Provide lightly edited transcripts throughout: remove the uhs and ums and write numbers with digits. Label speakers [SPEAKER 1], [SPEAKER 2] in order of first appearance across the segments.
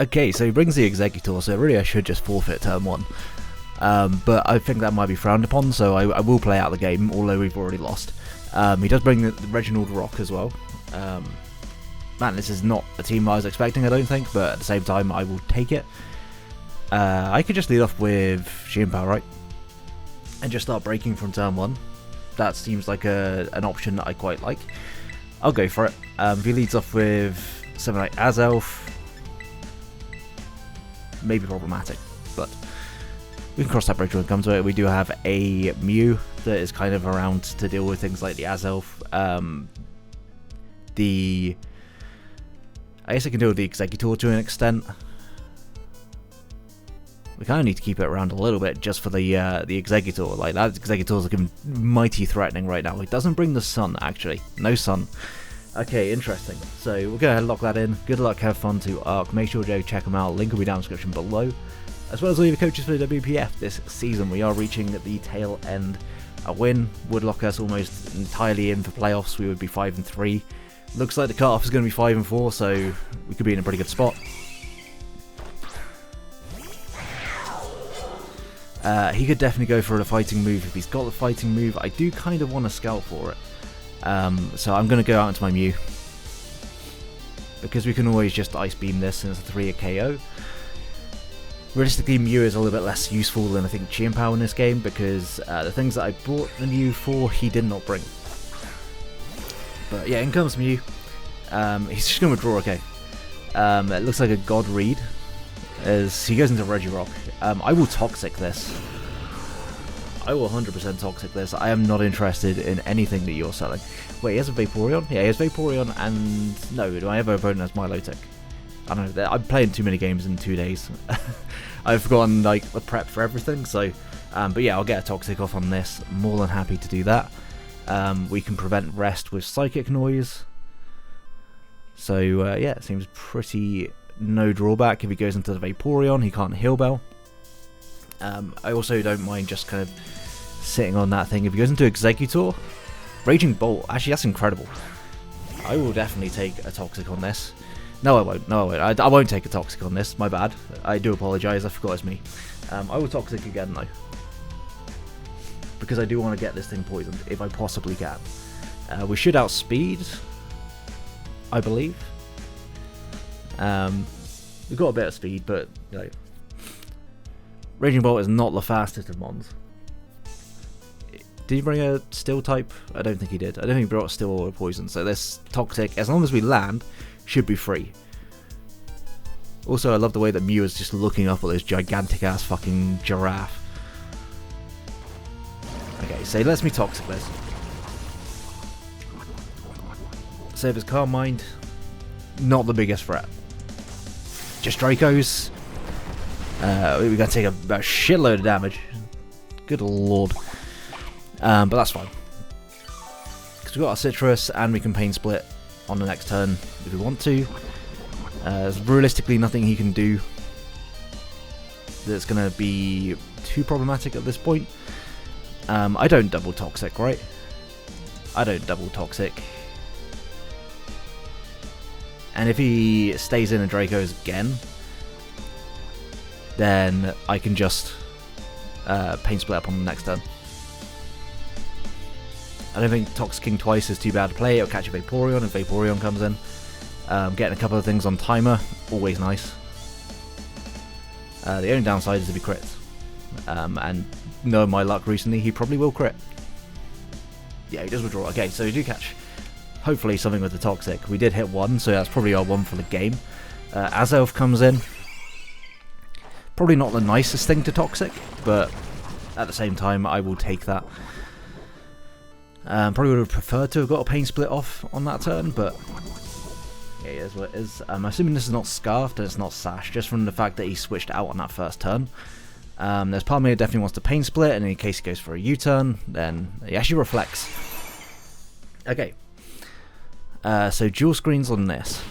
[SPEAKER 1] Okay, so he brings the Executor, so really I should just forfeit turn 1. But I think that might be frowned upon, so I will play out the game, although we've already lost. He does bring the Reginald Rock as well. Man, this is not a team I was expecting, I don't think, but at the same time, I will take it. I could just lead off with Xianpao, right? And just start breaking from turn 1. That seems like an option that I quite like. I'll go for it. If he leads off with something like Azelf, maybe problematic, but we can cross that bridge when it comes to it. We do have a Mew that is kind of around to deal with things like the Azelf. I guess I can deal with the Executor to an extent. We kind of need to keep it around a little bit just for the Executor. Like, that Executor is looking mighty threatening right now. It doesn't bring the sun, actually. No sun. Okay, interesting. So we'll go ahead and lock that in. Good luck, have fun to Ark. Make sure to go check them out. Link will be down in the description below. As well as all the coaches for the WPF this season. We are reaching the tail end. A win would lock us almost entirely in for playoffs. We would be 5-3. Looks like the cut-off is going to be 5-4, so we could be in a pretty good spot. He could definitely go for a fighting move if he's got the fighting move. I do kind of want to scout for it. So I'm going to go out into my Mew. Because we can always just Ice Beam this and it's a 3 KO. Realistically, Mew is a little bit less useful than I think Xianpao in this game, because the things that I brought the Mew for, he did not bring. But yeah, in comes Mew. He's just going to withdraw, okay. It looks like a God Read, as he goes into Regirock. I will Toxic this. I will 100% Toxic this. I am not interested in anything that you're selling. Wait, he has a Vaporeon? Yeah, he has Vaporeon and... No, do I have an opponent as Milotic? I don't know, I'm playing too many games in 2 days. I've forgotten like the prep for everything, so... but yeah, I'll get a Toxic off on this. More than happy to do that. We can prevent Rest with Psychic Noise. So yeah, it seems pretty no drawback. If he goes into the Vaporeon, he can't Heal Bell. I also don't mind just kind of sitting on that thing. If he goes into Executor, Raging Bolt, actually that's incredible. I will definitely take a Toxic on this. No I won't, no I won't. I won't take a Toxic on this, my bad. I do apologise, I forgot it's me. I will Toxic again though. Because I do want to get this thing poisoned, if I possibly can. We should outspeed, I believe. We've got a bit of speed, but you know, Raging Bolt is not the fastest of mons. Did he bring a Steel type? I don't think he did. I don't think he brought Steel or Poison. So this Toxic, as long as we land, should be free. Also, I love the way that Mew is just looking up at this gigantic ass fucking giraffe. Okay, so he lets me Toxic this. Save his Calm Mind. Not the biggest threat. Just Dracos. We're going to take a shitload of damage. Good lord. But that's fine. Because we've got our Citrus and we can Pain Split on the next turn if we want to. There's realistically nothing he can do that's going to be too problematic at this point. I don't double Toxic, right? I don't double Toxic. And if he stays in a Draco's again, then I can just Pain Split up on the next turn. I don't think Toxicking twice is too bad to play. It'll catch a Vaporeon if Vaporeon comes in. Getting a couple of things on timer, always nice. The only downside is if he crits. And knowing my luck recently, he probably will crit. Yeah, he does withdraw. Okay, so we do catch, hopefully, something with the Toxic. We did hit one, so that's probably our one for the game. Azelf comes in. Probably not the nicest thing to Toxic, but at the same time, I will take that. Probably would have preferred to have got a Pain Split off on that turn, but yeah, it is what it is. I'm assuming this is not Scarfed and it's not Sash, just from the fact that he switched out on that first turn. There's part of me that definitely wants to Pain Split, and in case he goes for a U-turn, then he actually reflects. Okay. So dual screens on this.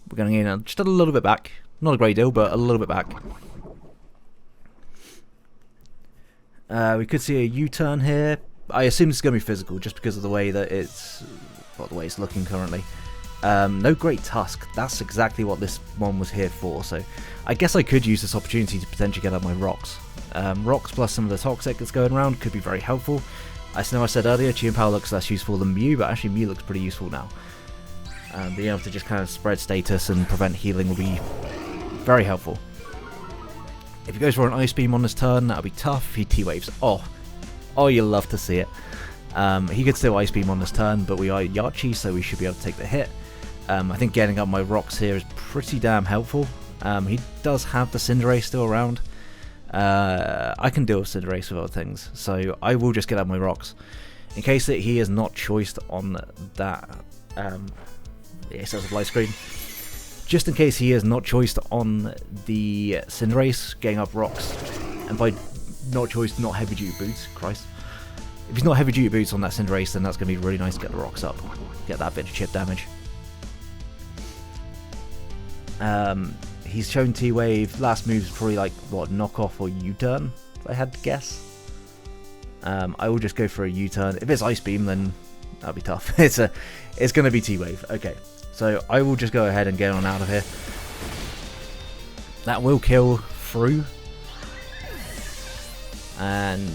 [SPEAKER 1] We're going in just a little bit back. Not a great deal, but a little bit back. We could see a U-turn here. I assume it's going to be physical, just because of the way that it's, well, the way it's looking currently. No Great Tusk. That's exactly what this one was here for, so I guess I could use this opportunity to potentially get up my rocks. Rocks plus some of the Toxic that's going around could be very helpful. I know I said earlier Chi and Power looks less useful than Mew, but actually Mew looks pretty useful now. Being able to just kind of spread status and prevent healing will be very helpful. If he goes for an Ice Beam on this turn, that'll be tough. He T-Waves. Oh, you love to see it. He could still Ice Beam on this turn, but we are Yachi, so we should be able to take the hit. I think getting up my rocks here is pretty damn helpful. He does have the Cinderace still around. I can deal with Cinderace with other things, so I will just get up my rocks. In case that he is not choiced on that supply screen. Just in case he is not choiced on the Cinderace, getting up rocks, and by not choiced, not heavy duty boots, Christ. If he's not heavy duty boots on that Cinderace, then that's going to be really nice to get the rocks up, get that bit of chip damage. He's shown T-Wave, last move's probably like, what, knockoff or U-turn, if I had to guess. I will just go for a U-turn. If it's Ice Beam, then that'll be tough. It's going to be T-Wave, okay. So I will just go ahead and get on out of here. That will kill through. And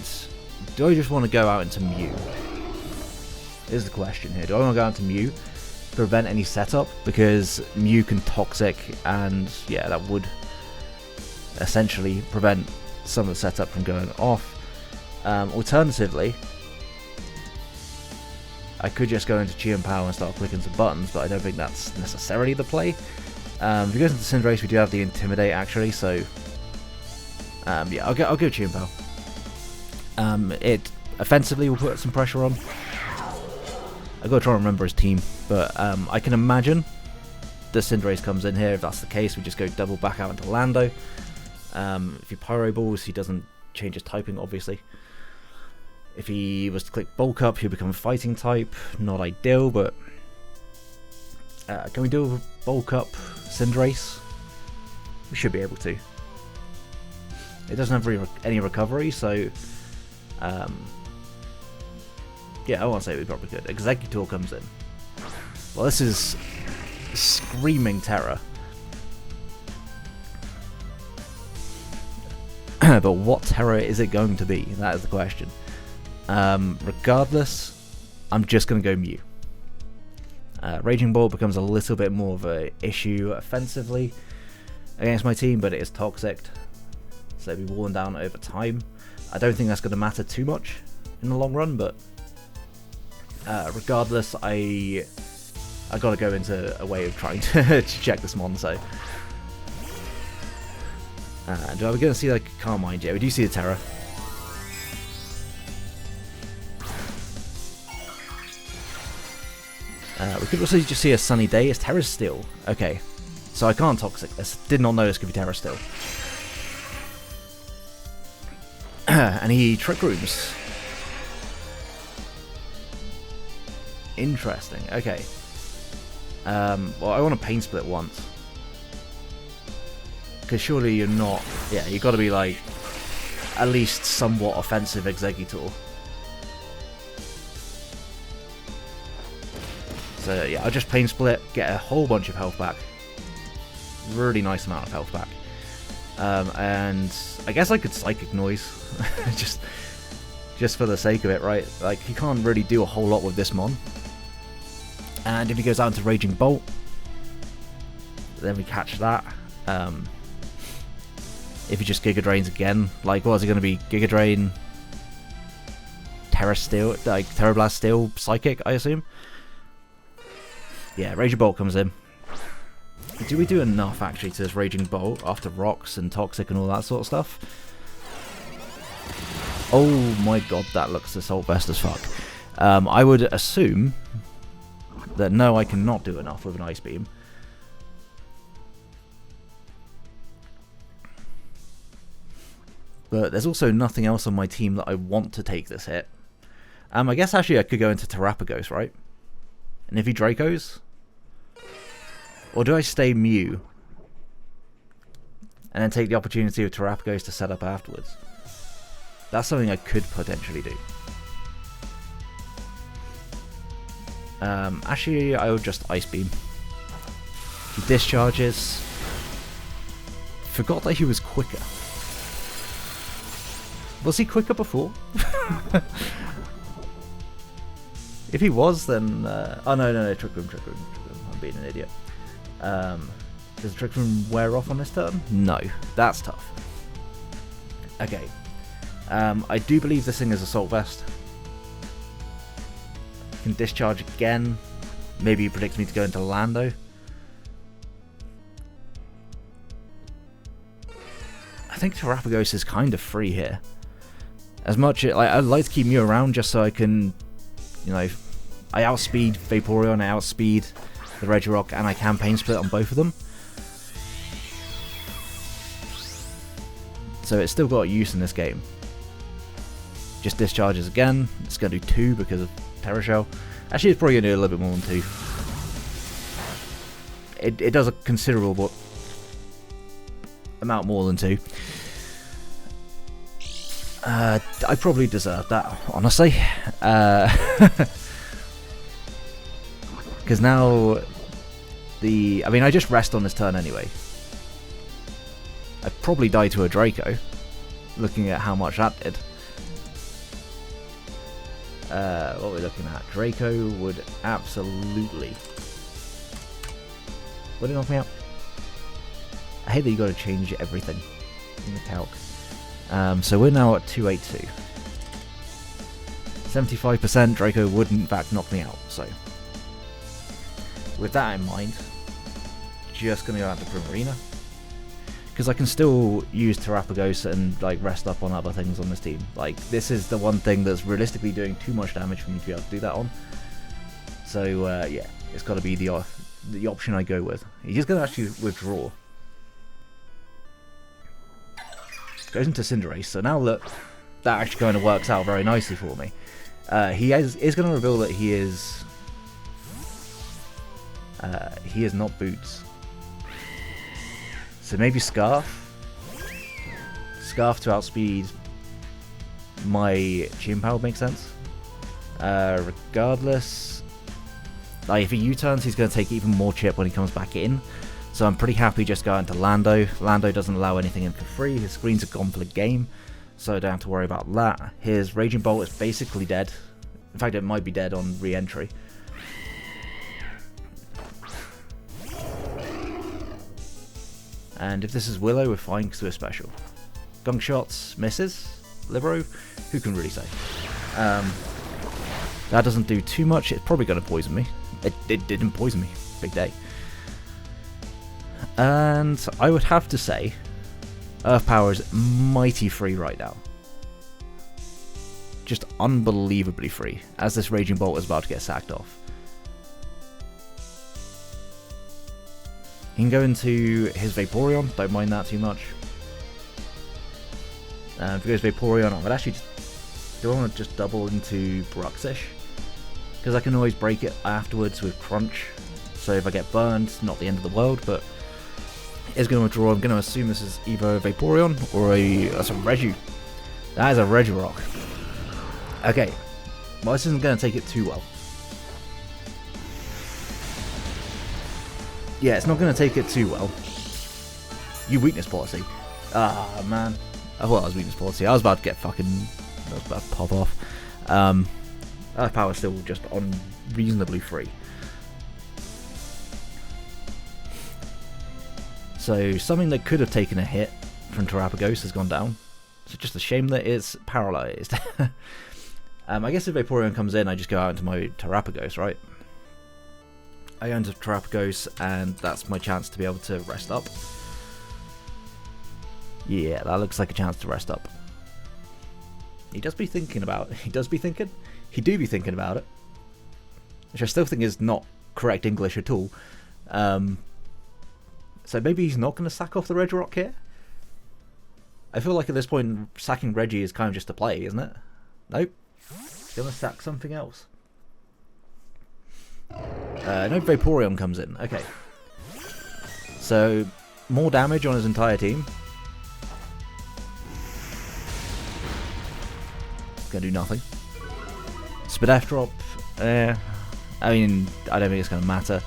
[SPEAKER 1] do I just want to go out into Mew? Is the question here. Do I want to go out into Mew to prevent any setup? Because Mew can Toxic, and yeah, that would essentially prevent some of the setup from going off. Alternatively, I could just go into Chi and Power and start clicking some buttons, but I don't think that's necessarily the play. If he goes into Cinderace, we do have the Intimidate actually, so yeah, I'll go Chi and Power. It offensively will put some pressure on. I've got to try and remember his team, but I can imagine the Cinderace comes in here. If that's the case, we just go double back out into Lando. If he Pyro Balls, he doesn't change his typing, obviously. If he was to click Bulk Up, he'll become a Fighting type. Not ideal, but can we do a Bulk Up Cinderace? We should be able to. It doesn't have any recovery, so yeah, I want to say we probably could. Executor comes in. Well, this is screaming terror. But what terror is it going to be? That is the question. Regardless, I'm just going to go Mew. Raging Ball becomes a little bit more of an issue offensively against my team, but it is Toxic, so it'll be worn down over time. I don't think that's going to matter too much in the long run, but regardless, I got to go into a way of trying to check this mon, so... do I going to see like Carmine? Yeah, we do see the Terror. We could also just see a Sunny Day. Is Terror Steel? Okay, so I can't Toxic this. Did not know this could be Terror Steel. And he Trick Rooms. Interesting. Okay. Well, I want to Pain Split once. Because surely you're not... Yeah, you've got to be like at least somewhat offensive Executor. So yeah, I'll just Pain Split, get a whole bunch of health back. Really nice amount of health back. And I guess I could Psychic Noise. just for the sake of it, right? Like, he can't really do a whole lot with this mon. And if he goes out into Raging Bolt, then we catch that. If he just Giga Drains again, like, what is it going to be? Giga Drain, Terra Steel, like Terra Blast Steel, Psychic, I assume. Yeah, Raging Bolt comes in. Do we do enough actually to this Raging Bolt after Rocks and Toxic and all that sort of stuff? Oh my god, that looks assault vest as fuck. I would assume that no, I cannot do enough with an Ice Beam. But there's also nothing else on my team that I want to take this hit. I guess actually I could go into Terrapagos, right? And if he Dracos? Or do I stay Mew? And then take the opportunity of Terrapagos to set up afterwards? That's something I could potentially do. Actually, I would just Ice Beam. He discharges. Forgot that he was quicker. Was he quicker before? If he was, then... oh, no, Trick Room. I'm being an idiot. Does the Trick Room wear off on this turn? No. That's tough. Okay. I do believe this thing is Assault Vest. Can discharge again. Maybe he predicts me to go into Lando. I think Terrapagos is kind of free here. As much I'd like to keep Mew around just so I can, you know, I outspeed Vaporeon, I outspeed the Regirock, and I can Pain Split on both of them. So it's still got use in this game. Just discharges again. It's going to do 2 because of Terra Shell. Actually, it's probably going to do a little bit more than 2. It does a considerable amount more than 2. I probably deserve that, honestly. Because now I mean, I just rest on this turn anyway. I'd probably die to a Draco, looking at how much that did. What we're looking at, Draco would absolutely... Would it knock me out? I hate that you got to change everything in the calc. So we're now at 282. 75% Draco would in fact knock me out, so... With that in mind, just going to go out to Primarina. Because I can still use Terrapagos and like rest up on other things on this team. Like, this is the one thing that's realistically doing too much damage for me to be able to do that on. So yeah, it's got to be the option I go with. He's just going to actually withdraw. Goes into Cinderace, so now look, that actually kind of works out very nicely for me. He is going to reveal that he is not Boots. So maybe Scarf. Scarf to outspeed my Chimpao makes sense. Regardless, like if he U-turns, he's going to take even more chip when he comes back in. So I'm pretty happy just going to Lando. Lando doesn't allow anything in for free. His screens are gone for the game, so I don't have to worry about that. His Raging Bolt is basically dead. In fact, it might be dead on re-entry. And if this is Willow, we're fine because we're special. Gunk Shots misses. Libero, who can really say? That doesn't do too much. It's probably going to poison me. It didn't poison me. Big day. And I would have to say, Earth Power is mighty free right now. Just unbelievably free, as this Raging Bolt is about to get sacked off. He can go into his Vaporeon, don't mind that too much. If he goes Vaporeon, I would actually do I want to just double into Bruxish? Because I can always break it afterwards with Crunch. So if I get burned, not the end of the world, but it's going to withdraw. I'm going to assume this is either a Vaporeon or that's a Regu. That is a Regirock. Okay, well, this isn't going to take it too well. Yeah, it's not going to take it too well. You weakness policy. Ah, man. I thought I was weakness policy. I was about to get fucking... I was about to pop off. Earth Power still just unreasonably free. So, something that could have taken a hit from Terrapagos has gone down. So, just a shame that it's paralyzed. I guess if Vaporeon comes in, I just go out into my Terrapagos, right? I go into Terrapagos, and that's my chance to be able to rest up. Yeah, that looks like a chance to rest up. He does be thinking about it. He do be thinking about it. Which I still think is not correct English at all. So maybe he's not going to sack off the Regirock here? I feel like at this point, sacking Reggie is kind of just a play, isn't it? Nope. He's going to sack something else. No Vaporeon comes in. Okay. So, more damage on his entire team. Gonna do nothing. Spadef drop. I mean, I don't think it's gonna matter.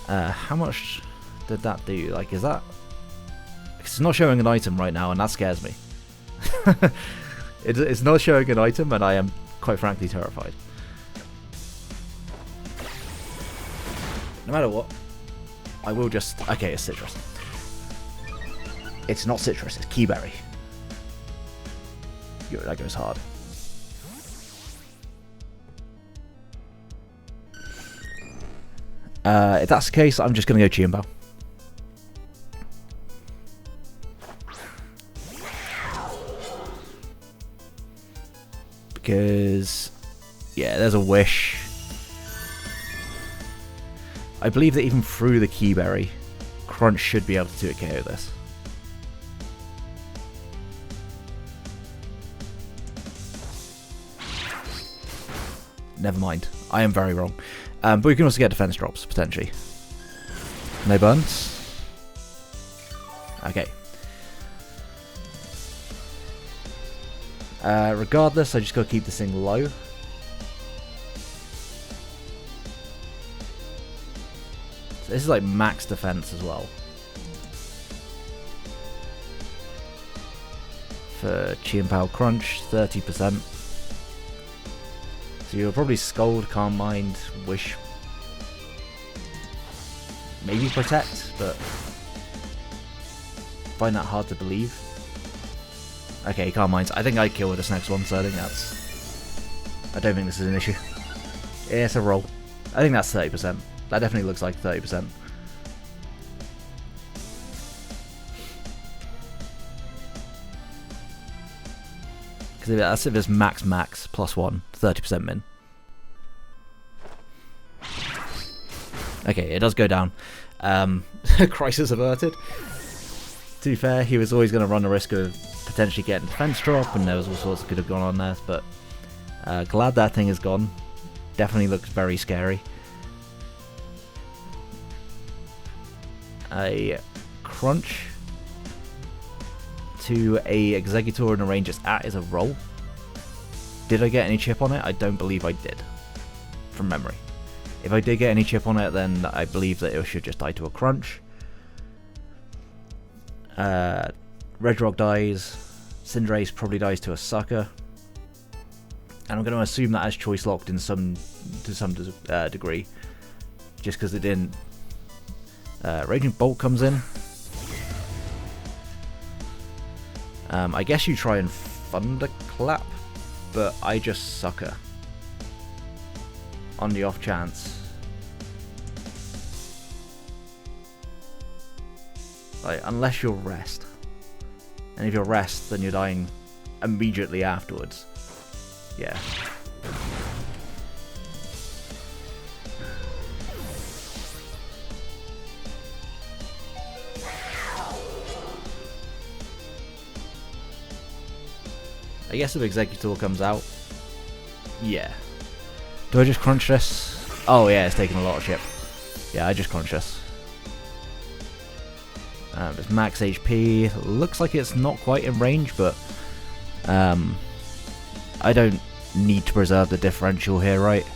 [SPEAKER 1] How much did that do? Like, is that... It's not showing an item right now, and that scares me. It's not showing an item, and I am, quite frankly, terrified. No matter what, I will just... Okay, it's citrus. It's not citrus, it's keyberry. Yo, that goes hard. If that's the case, I'm just going to go Chienbao. Because, yeah, there's a wish. I believe that even through the keyberry, Crunch should be able to 2-KO this. Never mind. I am very wrong. But we can also get defense drops, potentially. No burns? Okay. Regardless, I just gotta keep this thing low. So this is like max defense as well. For Chienbao Crunch, 30%. So you'll probably Scold, Calm Mind, Wish, maybe Protect, but find that hard to believe. Okay, Calm Minds. I think I'd kill with this next one, so I think that's... I don't think this is an issue. Yeah, it's a roll. I think that's 30%. That definitely looks like 30%. That's if it's max +1, 30% min. Okay, it does go down. Crisis averted. To be fair, he was always going to run the risk of potentially getting defense drop, and there was all sorts that could have gone on there, but glad that thing is gone. Definitely looks very scary. A Crunch to a Executor in a range it's at is a roll. Did I get any chip on it? I don't believe I did, from memory. If I did get any chip on it, then I believe that it should just die to a Crunch. Redrock dies. Cinderace probably dies to a Sucker. And I'm going to assume that as choice locked in to some degree, just because it didn't. Raging Bolt comes in. I guess you try and Thunderclap, but I just Sucker. On the off chance. Like, unless you're Rest. And if you're Rest, then you're dying immediately afterwards. Yeah. I guess if Executor comes out, yeah. Do I just Crunch this? Oh yeah, it's taking a lot of chip. Yeah, I just Crunch this. It's max HP. Looks like it's not quite in range, but I don't need to preserve the differential here, right?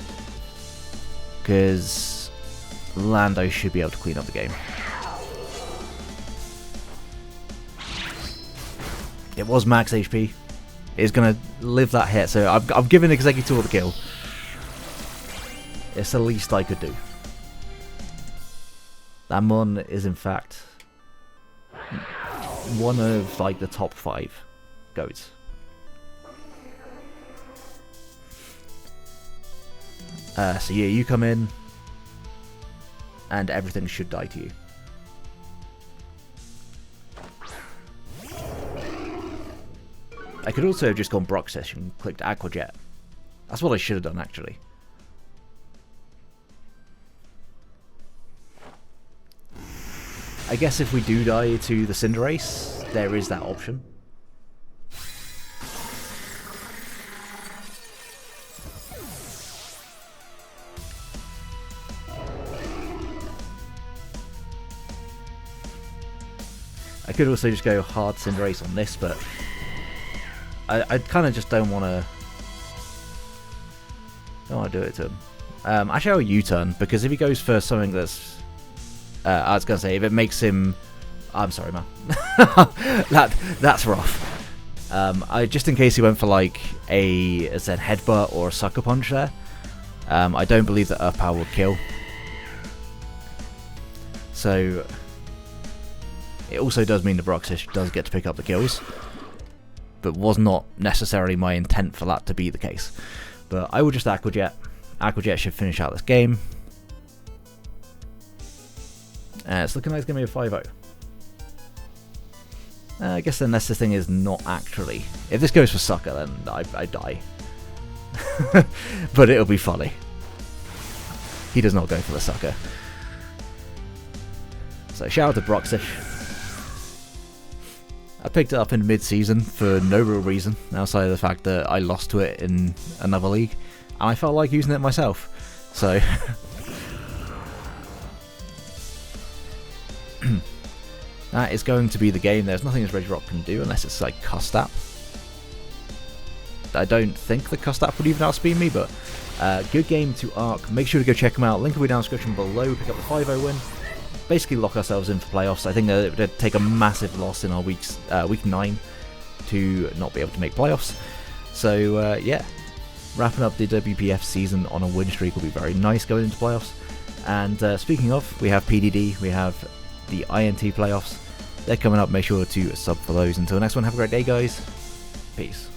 [SPEAKER 1] Because Lando should be able to clean up the game. It was max HP. It's going to live that hit, so I've given Executor the kill. It's the least I could do. That Mon is in fact one of like the top 5 goats. So yeah, you come in and everything should die to you. I could also have just gone Broxis and clicked Aqua Jet. That's what I should have done, actually. I guess if we do die to the Cinderace, there is that option. I could also just go hard Cinderace on this, but I kind of just don't want to do it to him. Actually, I'll U-turn, because if he goes for something that's I was gonna say, if it makes him... I'm sorry, man. That's rough. Just in case he went for like a said headbutt or a sucker punch there, I don't believe that Earth Power would kill. So it also does mean the Bruxish does get to pick up the kills, but was not necessarily my intent for that to be the case. But I will just Aqua Jet. Aqua Jet should finish out this game. It's looking like it's going to be a 5-0. I guess unless this thing is not actually... If this goes for sucker, then I die. But it'll be funny. He does not go for the sucker. So shout out to Bruxish. I picked it up in mid-season for no real reason, outside of the fact that I lost to it in another league, and I felt like using it myself. So... that is going to be the game. There's nothing this Regirock can do unless it's like Custap. I don't think the Custap would even outspeed me, but good game to Ark. Make sure to go check them out. Link will be down in the description below. Pick up the 5-0 win. Basically lock ourselves in for playoffs. I think that it would take a massive loss in our week 9 to not be able to make playoffs. So yeah, wrapping up the WPF season on a win streak will be very nice going into playoffs. And speaking of, we have PDD, we have the INT playoffs. They're coming up. Make sure to sub for those. Until next one, have a great day, guys. Peace.